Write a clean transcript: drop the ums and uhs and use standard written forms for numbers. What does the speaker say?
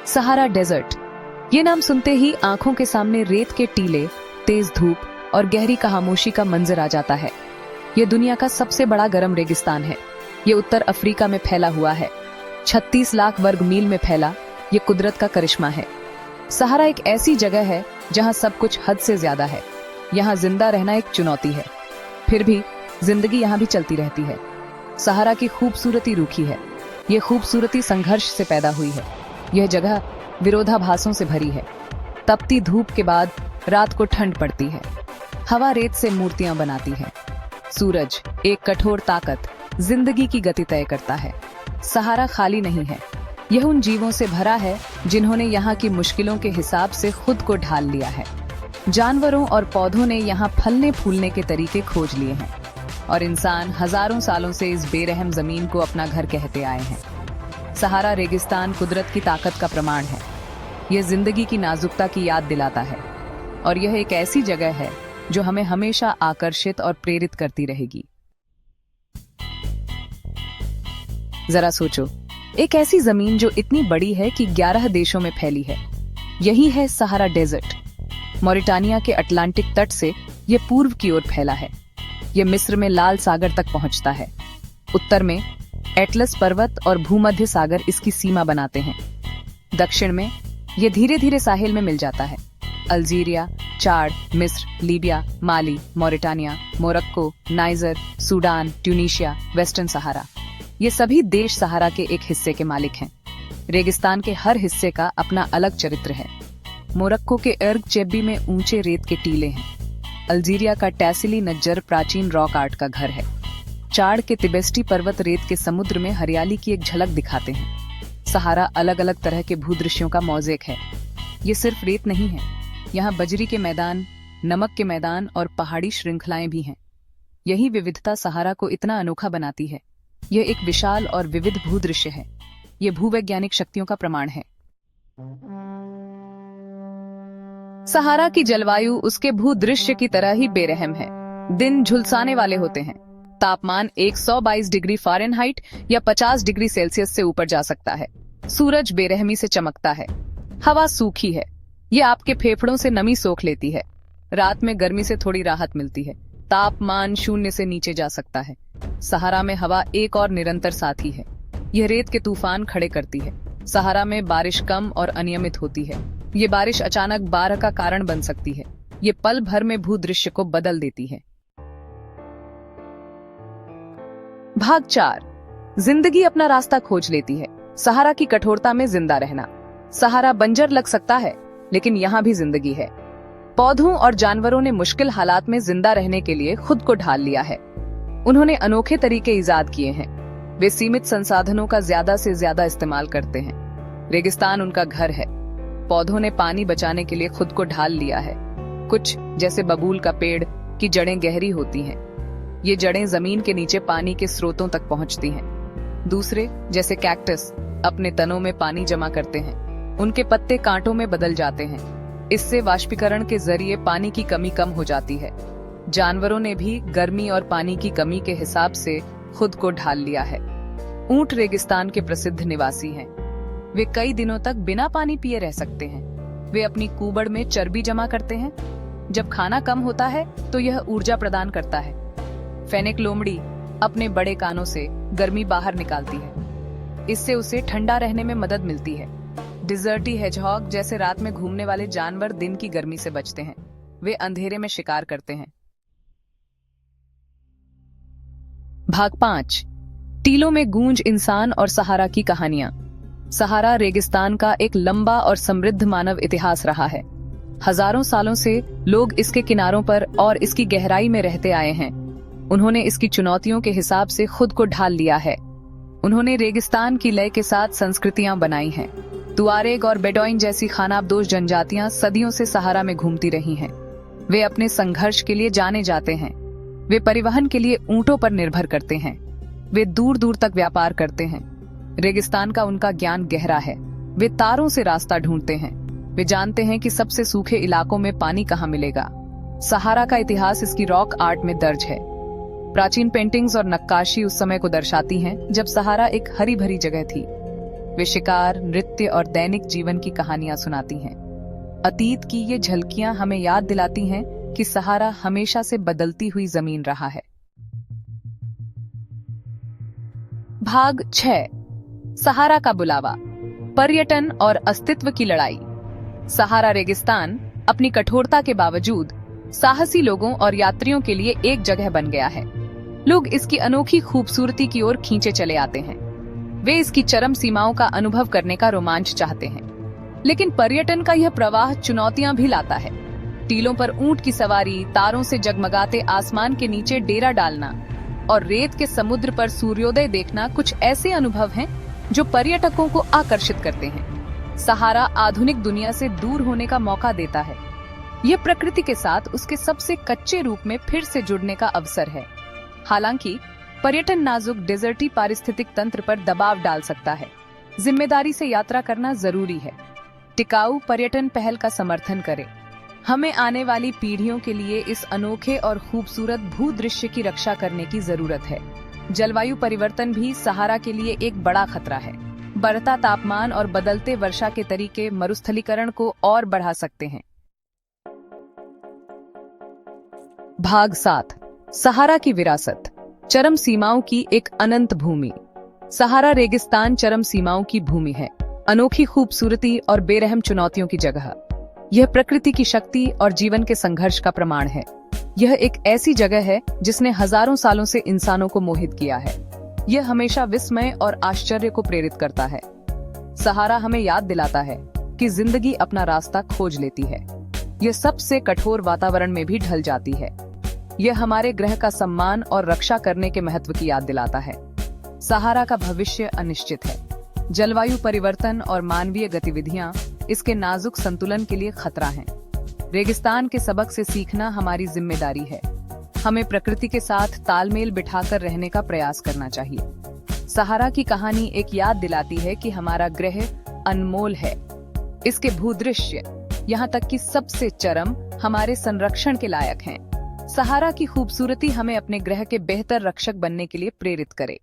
Sahara desert. ये नाम सुनते ही आंखों के सामने रेत के टीले, तेज धूप और गहरी खामोशी का मंजर आ जाता है। ये दुनिया का सबसे बड़ा गर्म रेगिस्तान है। ये उत्तर अफ्रीका में फैला हुआ है। 36 लाख वर्ग मील में फैला ये कुदरत का करिश्मा है। सहारा एक ऐसी जगह है जहां सब कुछ हद से ज्यादा है। यहाँ जिंदा रहना एक चुनौती है, फिर भी जिंदगी यहाँ भी चलती रहती है। सहारा की खूबसूरती रूखी है। ये खूबसूरती संघर्ष से पैदा हुई है। यह जगह विरोधाभासों से भरी है। तपती धूप के बाद रात को ठंड पड़ती है। हवा रेत से मूर्तियां बनाती है। सूरज, एक कठोर ताकत, जिंदगी की गति तय करता है। सहारा खाली नहीं है। यह उन जीवों से भरा है जिन्होंने यहाँ की मुश्किलों के हिसाब से खुद को ढाल लिया है। जानवरों और पौधों ने यहाँ फलने फूलने के तरीके खोज लिए हैं और इंसान हजारों सालों से इस बेरहम जमीन को अपना घर कहते आए हैं। सहारा रेगिस्तान कुदरत की ताकत का प्रमाण है। यह जिंदगी की नाजुकता की याद दिलाता है और यह एक ऐसी जगह है जो हमें हमेशा आकर्षित और प्रेरित करती रहेगी। जरा सोचो, एक ऐसी जमीन जो इतनी बड़ी है कि 11 देशों में फैली है। यही है सहारा डेजर्ट। मॉरिटानिया के अटलांटिक तट से यह पूर्व की ओर फैला है। यह मिस्र में लाल सागर तक पहुंचता है। उत्तर में एटलस पर्वत और भूमध्य सागर इसकी सीमा बनाते हैं। दक्षिण में यह धीरे धीरे साहिल में मिल जाता है। अल्जीरिया, चाड, मिस्र, Libya, Mali, Mauritania, Morocco, Niger, Sudan, Tunisia, Western Sahara, ये सभी देश सहारा के एक हिस्से के मालिक हैं। रेगिस्तान के हर हिस्से का अपना अलग चरित्र है। मोरक्को के अर्ग चेब्बी में ऊंचे रेत के टीले हैं। अल्जीरिया का टैसिली नज्जर प्राचीन रॉक आर्ट का घर है। चाड के तिबेस्टी पर्वत रेत के समुद्र में हरियाली की एक झलक दिखाते हैं। सहारा अलग अलग तरह के भूदृश्यों का मोज़ेक है। ये सिर्फ रेत नहीं है, यहाँ बजरी के मैदान, नमक के मैदान और पहाड़ी श्रृंखलाएं भी हैं। यही विविधता सहारा को इतना अनोखा बनाती है। यह एक विशाल और विविध भूदृश्य है। यह भूवैज्ञानिक शक्तियों का प्रमाण है। सहारा की जलवायु उसके भूदृश्य की तरह ही बेरहम है। दिन झुलसाने वाले होते हैं। तापमान 122 डिग्री फ़ारेनहाइट या 50 डिग्री सेल्सियस से ऊपर जा सकता है। सूरज बेरहमी से चमकता है। हवा सूखी है। ये आपके फेफड़ों से नमी सोख लेती है। रात में गर्मी से थोड़ी राहत मिलती है। तापमान 0 से नीचे जा सकता है। सहारा में हवा एक और निरंतर साथी है। यह रेत के तूफान खड़े करती है। सहारा में बारिश कम और अनियमित होती है। ये बारिश अचानक बाढ़ का कारण बन सकती है। ये पल भर में भूदृश्य को बदल देती है। भाग 4, जिंदगी अपना रास्ता खोज लेती है। सहारा की कठोरता में जिंदा रहना। सहारा बंजर लग सकता है, लेकिन यहाँ भी जिंदगी है। पौधों और जानवरों ने मुश्किल हालात में जिंदा रहने के लिए खुद को ढाल लिया है। उन्होंने अनोखे तरीके इजाद किए हैं। वे सीमित संसाधनों का ज्यादा से ज्यादा इस्तेमाल करते हैं। रेगिस्तान उनका घर है। पौधों ने पानी बचाने के लिए खुद को ढाल लिया है। कुछ, जैसे बबूल का पेड़, की जड़ें गहरी होती हैं। ये जड़ें जमीन के नीचे पानी के स्रोतों तक पहुंचती हैं। दूसरे, जैसे कैक्टस, अपने तनों में पानी जमा करते हैं। उनके पत्ते कांटों में बदल जाते हैं। इससे वाष्पीकरण के जरिए पानी की कमी कम हो जाती है। जानवरों ने भी गर्मी और पानी की कमी के हिसाब से खुद को ढाल लिया है। ऊंट रेगिस्तान के प्रसिद्ध निवासी हैं। वे कई दिनों तक बिना पानी पिए रह सकते हैं। वे अपनी कुबड़ में चर्बी जमा करते हैं। जब खाना कम होता है तो यह ऊर्जा प्रदान करता है। फेनेक लोमड़ी अपने बड़े कानों से गर्मी बाहर निकालती है। इससे उसे ठंडा रहने में मदद मिलती है। डिजर्टी हेजहॉग जैसे रात में घूमने वाले जानवर दिन की गर्मी से बचते हैं। वे अंधेरे में शिकार करते हैं। भाग 5, टीलों में गूंज इंसान और सहारा की कहानियां। सहारा रेगिस्तान का एक लंबा और समृद्ध मानव इतिहास रहा है। हजारों सालों से लोग इसके किनारों पर और इसकी गहराई में रहते आए हैं। उन्होंने इसकी चुनौतियों के हिसाब से खुद को ढाल लिया है। उन्होंने रेगिस्तान की लय के साथ संस्कृतियां बनाई हैं। तुआरेग और बेडोइन जैसी खानाबदोश जनजातियां सदियों से सहारा में घूमती रही हैं। वे अपने संघर्ष के लिए जाने जाते हैं। वे परिवहन के लिए ऊंटों पर निर्भर करते हैं। वे दूर दूर तक व्यापार करते हैं। रेगिस्तान का उनका ज्ञान गहरा है। वे तारों से रास्ता ढूंढते हैं। वे जानते हैं कि सबसे सूखे इलाकों में पानी कहाँ मिलेगा। सहारा का इतिहास इसकी रॉक आर्ट में दर्ज है। प्राचीन पेंटिंग्स और नक्काशी उस समय को दर्शाती हैं जब सहारा एक हरी भरी जगह थी। वे शिकार, नृत्य और दैनिक जीवन की कहानियां सुनाती हैं। अतीत की ये झलकियां हमें याद दिलाती हैं कि सहारा हमेशा से बदलती हुई जमीन रहा है। भाग 6, सहारा का बुलावा, पर्यटन और अस्तित्व की लड़ाई। सहारा रेगिस्तान अपनी कठोरता के बावजूद साहसी लोगों और यात्रियों के लिए एक जगह बन गया है। लोग इसकी अनोखी खूबसूरती की ओर खींचे चले आते हैं। वे इसकी चरम सीमाओं का अनुभव करने का रोमांच चाहते हैं। लेकिन पर्यटन का यह प्रवाह चुनौतियां भी लाता है। टीलों पर ऊंट की सवारी, तारों से जगमगाते आसमान के नीचे डेरा डालना और रेत के समुद्र पर सूर्योदय देखना कुछ ऐसे अनुभव हैं जो पर्यटकों को आकर्षित करते हैं। सहारा आधुनिक दुनिया से दूर होने का मौका देता है। यह प्रकृति के साथ उसके सबसे कच्चे रूप में फिर से जुड़ने का अवसर है। हालांकि पर्यटन नाजुक डेजर्टी पारिस्थितिक तंत्र पर दबाव डाल सकता है। जिम्मेदारी से यात्रा करना जरूरी है। टिकाऊ पर्यटन पहल का समर्थन करें। हमें आने वाली पीढ़ियों के लिए इस अनोखे और खूबसूरत भूदृश्य की रक्षा करने की जरूरत है। जलवायु परिवर्तन भी सहारा के लिए एक बड़ा खतरा है। बढ़ता तापमान और बदलते वर्षा के तरीके मरुस्थलीकरण को और बढ़ा सकते हैं। भाग 7, सहारा की विरासत, चरम सीमाओं की एक अनंत भूमि। सहारा रेगिस्तान चरम सीमाओं की भूमि है, अनोखी खूबसूरती और बेरहम चुनौतियों की जगह। यह प्रकृति की शक्ति और जीवन के संघर्ष का प्रमाण है। यह एक ऐसी जगह है जिसने हजारों सालों से इंसानों को मोहित किया है। यह हमेशा विस्मय और आश्चर्य को प्रेरित करता है। सहारा हमें याद दिलाता है कि जिंदगी अपना रास्ता खोज लेती है। यह सबसे कठोर वातावरण में भी ढल जाती है। यह हमारे ग्रह का सम्मान और रक्षा करने के महत्व की याद दिलाता है। सहारा का भविष्य अनिश्चित है। जलवायु परिवर्तन और मानवीय गतिविधियां इसके नाजुक संतुलन के लिए खतरा हैं। रेगिस्तान के सबक से सीखना हमारी जिम्मेदारी है। हमें प्रकृति के साथ तालमेल बिठाकर रहने का प्रयास करना चाहिए। सहारा की कहानी एक याद दिलाती है कि हमारा ग्रह अनमोल है। इसके भूदृश्य, यहाँ तक कि सबसे चरम, हमारे संरक्षण के लायक हैं। सहारा की खूबसूरती हमें अपने ग्रह के बेहतर रक्षक बनने के लिए प्रेरित करे।